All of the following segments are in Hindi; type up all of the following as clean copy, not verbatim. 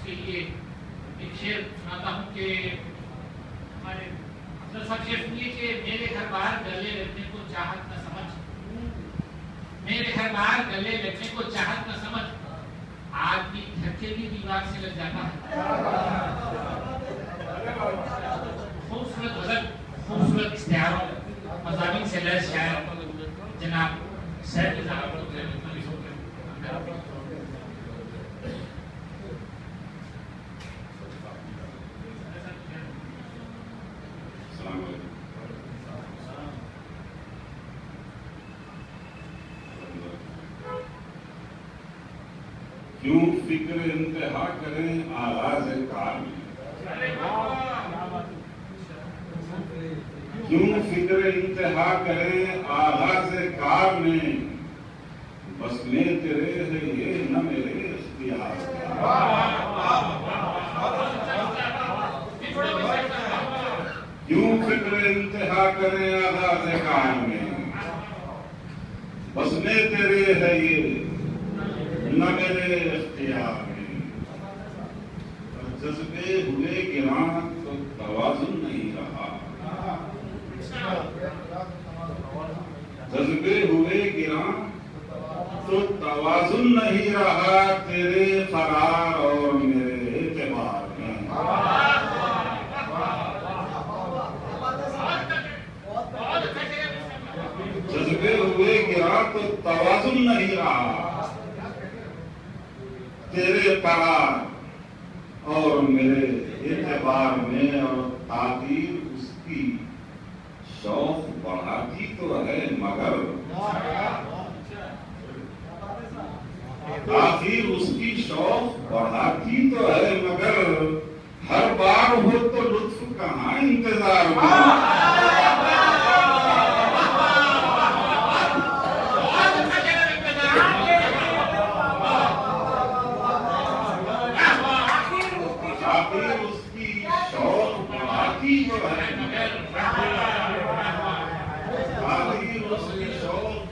के लिए एक शेर सुनाता हूँ कि हमारे अफजल साहब शेर सुनिए कि मेरे घर बार गले लगने को चाहत न समझ, मेरे घर बार गले लगने को चाहत न समझ, आदमी धक्के भी दीवार से लग जाता है। खूबसूरत गजल, खूबसूरत इश्तिहारों, मज़ामीन से लैस शायर जनाब सैयद निज़ाम क्यों फिक्र इंतहा करें आगाज़ कार में, क्यों फिक्र इंतहा करें आगाज़ कार में, बस में तेरे है ये न मेरे इख्तियार। क्यों फिक्र इंतहा करें आगाज़ कार में, बस में तेरे है ये न मेरे इख्तियार में। जज्बे हुए गिरा तो तवाज़ुन नहीं रहा, जज्बे हुए गिरा तो तवाज़ुन नहीं रहा, तेरे करार और मेरे एतबार में। जज्बे हुए गिरा तो तवाज़ुन नहीं रहा, तेरे करार और मेरे एतबार में। और ताकीर उसकी शौक बढ़ाती तो है मगर, ताकीर उसकी शौक बढ़ाती तो है मगर, हर बार हो तो लुत्फ कहाँ इंतजार में।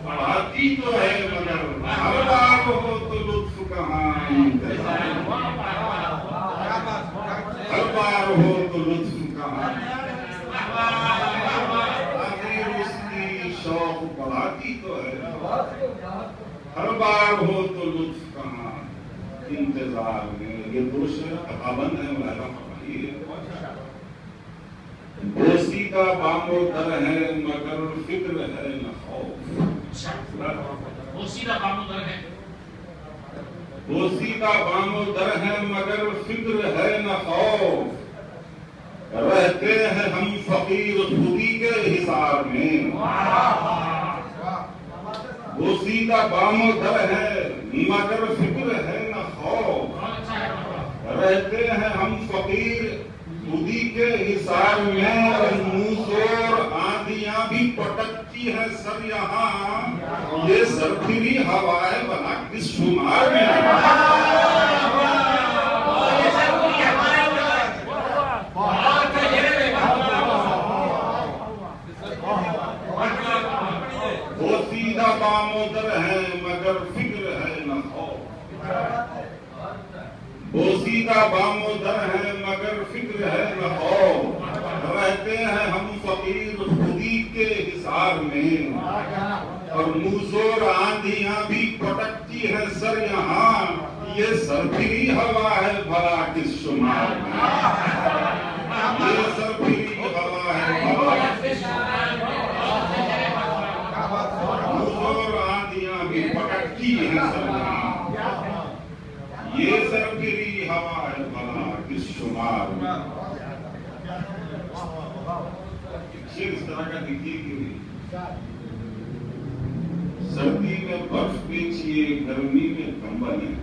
बढ़ाती तो है मगर, हर बार हो तो लुत्फ कहाँ इंतजार, हर बार हो तो लुत्फ कहाँ। आखिर उसकी शौक बढ़ाती तो है, हर बार हो तो लुत्फ कहाँ इंतजार में। ये पुरुष कहावत है, मुलायजा फरमाइए। बोसी का बामो दर है मगर फिक्र है न खौफ। बोसी का बामो दर है, बोसी का बामो दर है मगर फिक्र है न खौफ। रहते हैं हम फकीर खुदी के हिसाब में। बोसी का बामो दर है मगर फिक्र है न खौफ। रहते हैं हम फकीर खुदी के हिसाब में। मूसोर आंधियां भी पटकती है सर यहाँ, ये सरफिरी हवाएं बना किस शुमार में। वो सीधा बामोदर है मगर फिक्र है न खौफ। बोसीदा बामोदर है मगर फिक्र है न खौफ। रहते हैं हम फकीर खुदी के हिसार में। और मूसोर आंधियां भी पटकती है सर यहाँ, ये सरफिरी हवा है भला किस शुमार में। ये सरफिरी हवा है भला किस शुमार में। मूसोर आंधियां भी पटकती है सर यहाँ, ये सरफिरी हवा है भला किस शुमार में। शेर इस तरह का देखिए कि सर्दी में बर्फ बेचिए, गर्मी में कंबल है।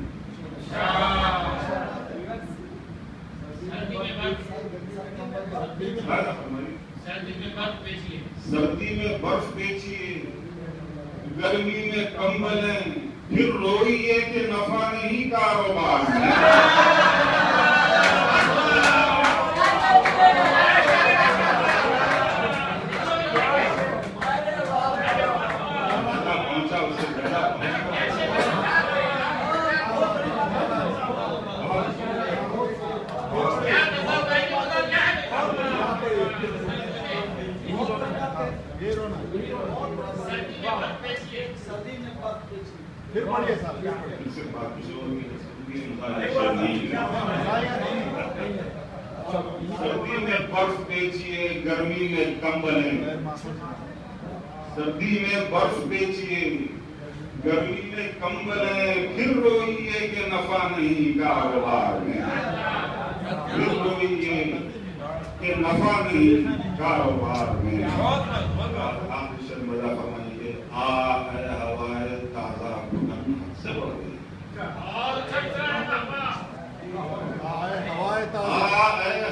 सर्दी में बर्फ बेचिए, गर्मी में कंबल है, फिर रोइए कि नफा नहीं कारोबार में। फिर पढ़िए साहब, फिर पढ़िए। इससे बात कुछ और नहीं है। सर्दी में बर्फ बेचिए, गर्मी में कंबलें। सर्दी में बर्फ बेचिए, गर्मी में कंबलें, फिर रोइए कि नफा नहीं कारोबार में। फिर रोइए कि नफा नहीं कारोबार में। आप शर्मिंदा फरमाइए, आ हवाए ताजा घुटन से बढ़ गई।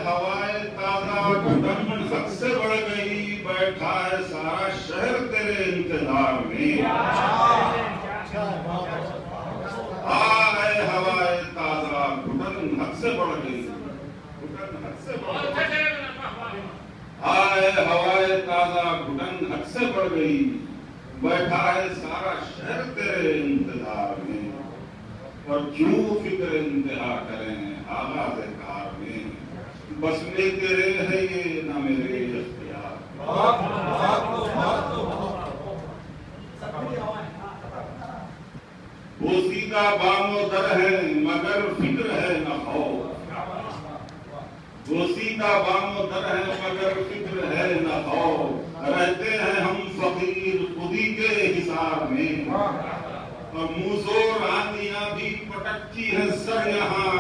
हवाए ताजा घुटन हद से बढ़ गई, बैठा है सारा शहर तेरे इंतजार में। हवाए ताजा घुटन हद से बढ़ गई, घुटन हद से बढ़ गई। हवाए ताजा घुटन हद से बढ़ गई, बैठा है सारा शहर तेरे इंतजार में। और क्यों फिक्र इंतहा करें आगाज़ कार में, बस में तेरे है ये ना मेरे इख्तियार। बोसीदा बामो दर है मगर फिक्र है न खौफ। बोसीदा बामो दर है मगर फिक्र है न खौफ। रहते हैं हम फकीर खुदी के हिसार में, और मुँहज़ोर आंधियां भी पटकती है सर यहाँ,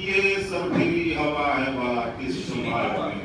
ये सरफिरी हवा है बड़ा किस शुमार में।